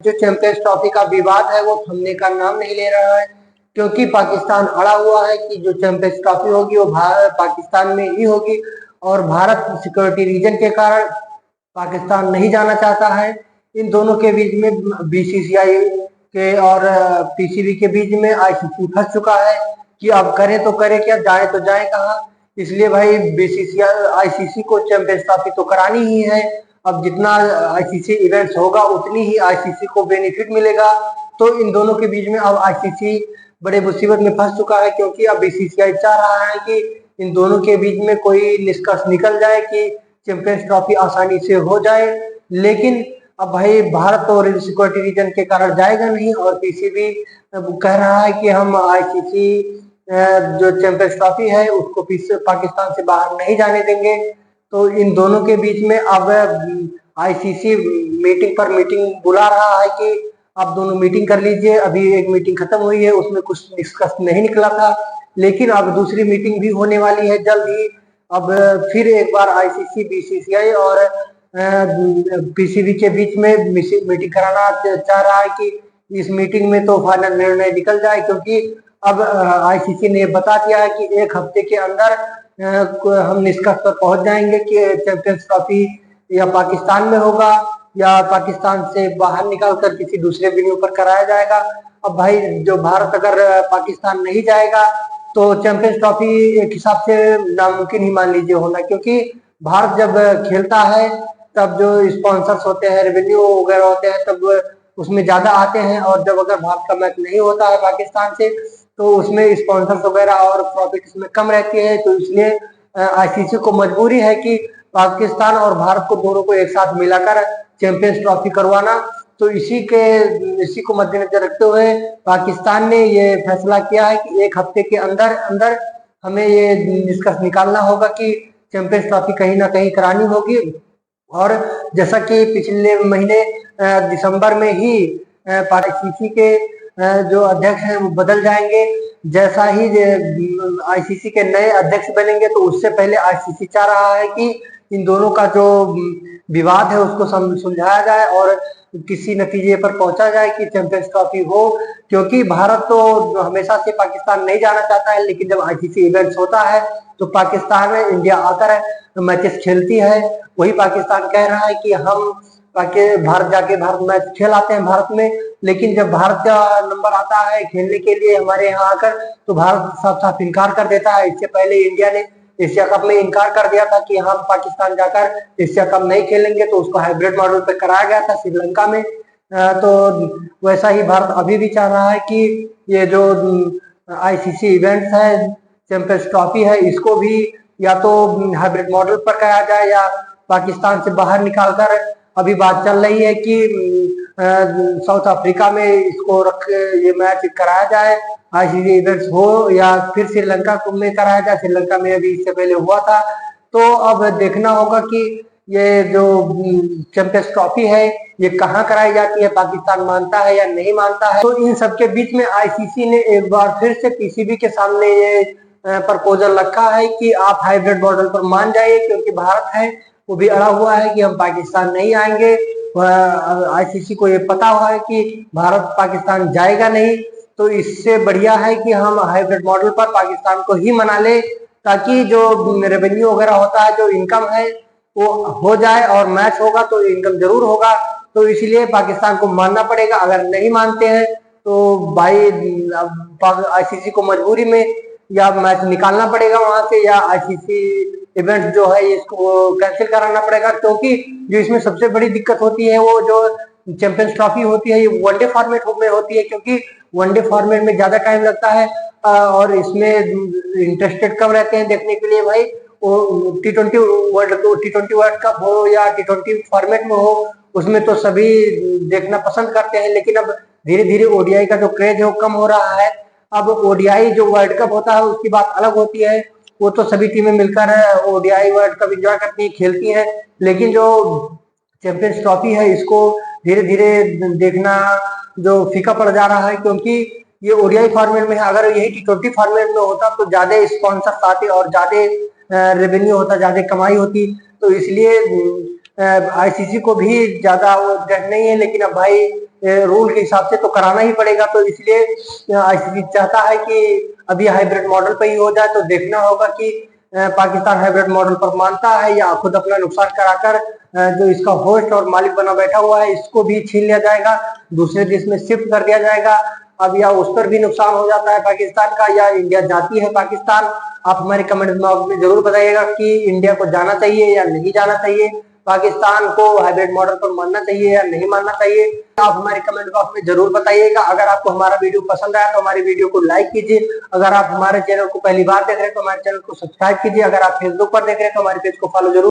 जो champions trophy का विवाद है वो थमने का नाम नहीं ले रहा है, क्योंकि पाकिस्तान अड़ा हुआ है कि जो चैंपियंस ट्रॉफी होगी वो पाकिस्तान में ही होगी। और भारत सिक्योरिटी रीजन के कारण पाकिस्तान नहीं जाना चाहता है। इन दोनों के बीच में बीसीसीआई के और पीसीबी के बीच में आईसीसी फंस चुका है कि अब करे तो करे क्या, जाए तो जाए कहाँ। इसलिए भाई बीसीसीआई आईसीसी को चैंपियंस ट्रॉफी तो करानी ही है। अब जितना आईसीसी इवेंट्स होगा उतनी ही आईसीसी को बेनिफिट मिलेगा। तो इन दोनों के बीच में अब आईसीसी बड़े मुसीबत में फंस चुका है, क्योंकि अब बीसीसीआई चाह रहा है कि इन दोनों के बीच में कोई निष्कर्ष निकल जाए कि चैंपियंस ट्रॉफी आसानी से हो जाए। लेकिन अब भाई भारत तो सिक्योरिटी रीजन के कारण जाएगा नहीं, और पीसीबी कह रहा है कि हम आईसीसी जो चैंपियंस ट्रॉफी है उसको पाकिस्तान से बाहर नहीं जाने देंगे। तो इन दोनों के बीच में अब आईसीसी मीटिंग पर मीटिंग बुला रहा है कि आप दोनों मीटिंग कर लीजिए। अभी एक मीटिंग खत्म हुई है, उसमें कुछ डिस्कस नहीं निकला था, लेकिन अब दूसरी मीटिंग भी होने वाली है जल्द ही। अब फिर एक बार आईसीसी बीसीसीआई और पीसीबी के बीच में मीटिंग कराना चाह रहा है कि इस मीटिंग में तो फाइनल निर्णय निकल जाए, क्योंकि अब आईसीसी ने बता दिया है कि एक हफ्ते के अंदर हम निष्कर्ष पर पहुंच जाएंगे कि चैंपियंस ट्रॉफी या पाकिस्तान में होगा या पाकिस्तान से बाहर निकालकर किसी दूसरे वेन्यू पर कराया जाएगा। अब भाई जो भारत अगर पाकिस्तान नहीं जाएगा तो चैंपियंस ट्रॉफी एक हिसाब से नामुमकिन ही मान लीजिए होना, क्योंकि भारत जब खेलता है तब जो स्पॉन्सर्स होते हैं, रेवेन्यू वगैरह होते हैं, तब उसमें ज्यादा आते हैं। और जब अगर भारत का मैच नहीं होता है पाकिस्तान से तो उसमें स्पॉन्सर्स वगैरह और प्रॉफिट इसमें कम रहती है। तो इसलिए आईसीसी को मजबूरी है कि पाकिस्तान और भारत को दोनों को एक साथ मिलाकर चैंपियंस ट्रॉफी करवाना। तो इसी को मद्देनजर रखते हुए पाकिस्तान ने ये फैसला किया है कि एक हफ्ते के अंदर अंदर हमें ये निष्कर्ष निकालना होगा कि चैंपियंस ट्रॉफी कहीं ना कहीं करानी होगी। और जैसा कि पिछले महीने दिसंबर में ही आईसीसी के जो अध्यक्ष हैं वो बदल जाएंगे। जैसा ही आईसीसी के नए अध्यक्ष बनेंगे तो उससे पहले आईसीसी चाह रहा है कि इन दोनों का जो विवाद है उसको सुलझाया जाए और किसी नतीजे पर पहुंचा जाए कि चैंपियंस ट्रॉफी हो। क्योंकि भारत तो हमेशा से पाकिस्तान नहीं जाना चाहता है, लेकिन जब आईसीसी इवेंट्स होता है तो पाकिस्तान में इंडिया आकर मैचेस खेलती है। वही पाकिस्तान कह रहा है कि हम भारत मैच खेल आते हैं भारत में, लेकिन जब भारत का नंबर आता है खेलने के लिए हमारे यहाँ आकर तो भारत साफ साफ इनकार कर देता है। इससे पहले इंडिया ने एशिया कप में इनकार कर दिया था कि हम पाकिस्तान जाकर एशिया कप नहीं खेलेंगे, तो उसको हाइब्रिड मॉडल पे कराया गया था श्रीलंका में। तो वैसा ही भारत अभी भी चाह रहा है कि ये जो आईसीसी इवेंट्स है, चैंपियंस ट्रॉफी है, इसको भी या तो हाइब्रिड मॉडल पर कराया जाए या पाकिस्तान से बाहर निकालकर। अभी बात चल रही है कि साउथ अफ्रीका में इसको ये मैच कराया जाए, आईसीसी इवेंट्स हो, या फिर श्रीलंका में कराया जाए। श्रीलंका में अभी इससे पहले हुआ था। तो अब देखना होगा कि ये जो चैंपियंस ट्रॉफी है ये कहाँ कराई जाती है, पाकिस्तान मानता है या नहीं मानता है। तो इन सबके बीच में आईसीसी ने एक बार फिर से पीसीबी के सामने ये प्रपोजल रखा है कि आप हाइब्रिड मॉडल पर मान जाइए, क्योंकि भारत है वो भी अड़ा हुआ है कि हम पाकिस्तान नहीं आएंगे। आईसीसी को ये पता हुआ है कि भारत पाकिस्तान जाएगा नहीं, तो इससे बढ़िया है कि हम हाइब्रिड मॉडल पर पाकिस्तान को ही मना ले, ताकि जो रेवेन्यू वगैरह होता है, जो इनकम है वो हो जाए, और मैच होगा तो इनकम जरूर होगा। तो इसलिए पाकिस्तान को मानना पड़ेगा। अगर नहीं मानते हैं तो भाई आईसीसी को मजबूरी में या मैच निकालना पड़ेगा वहां से, या आईसीसी इवेंट जो है इसको कैंसिल कराना पड़ेगा। क्योंकि जो इसमें सबसे बड़ी दिक्कत होती है वो जो चैंपियंस ट्रॉफी होती है ये वनडे फॉर्मेट में होती है, क्योंकि वनडे फॉर्मेट में ज्यादा टाइम लगता है और इसमें इंटरेस्टेड कम रहते हैं देखने के लिए। भाई वो टी20 वर्ल्ड कप हो या टी20 फॉर्मेट में हो, उसमें तो सभी देखना पसंद करते हैं। लेकिन अब धीरे धीरे ओडीआई का जो क्रेज है वो कम हो रहा है। अब ओडीआई जो वर्ल्ड कप होता है उसकी बात अलग होती है, वो तो सभी टीमें मिलकर ओडीआई वर्ल्ड कप एंजॉय करती हैं, खेलती हैं। लेकिन जो चैंपियंस ट्रॉफी है इसको धीरे धीरे देखना जो फीका पड़ जा रहा है, क्योंकि ये ओडीआई फॉर्मेट में है। अगर यही टी20 फॉर्मेट में होता तो ज्यादा स्पॉन्सर्स आते और ज्यादा रेवेन्यू होता, ज्यादा कमाई होती। तो इसलिए आईसीसी को भी ज्यादा वो इंटरेस्ट नहीं है, लेकिन अब भाई रूल के हिसाब से तो कराना ही पड़ेगा। तो इसलिए आईसीसी चाहता है कि अभी हाइब्रिड मॉडल पे ही हो जाए। तो देखना होगा कि पाकिस्तान हाइब्रिड मॉडल पर मानता है या खुद अपना नुकसान कराकर जो इसका होस्ट और मालिक बना बैठा हुआ है इसको भी छीन लिया जाएगा, दूसरे देश में शिफ्ट कर दिया जाएगा। अब या उस पर भी नुकसान हो जाता है पाकिस्तान का, या इंडिया जाती है पाकिस्तान। आप हमारे कमेंट में जरूर बताइएगा कि इंडिया को जाना चाहिए या नहीं जाना चाहिए, पाकिस्तान को हाइब्रिड मॉडल पर मानना चाहिए या नहीं मानना चाहिए। आप हमारे कमेंट बॉक्स में जरूर बताइएगा। अगर आपको हमारा वीडियो पसंद आया तो हमारी वीडियो को लाइक कीजिए। अगर आप हमारे चैनल को पहली बार देख रहे हैं तो हमारे चैनल को सब्सक्राइब कीजिए। अगर आप फेसबुक पर देख रहे हैं तो हमारे पेज को फॉलो जरूर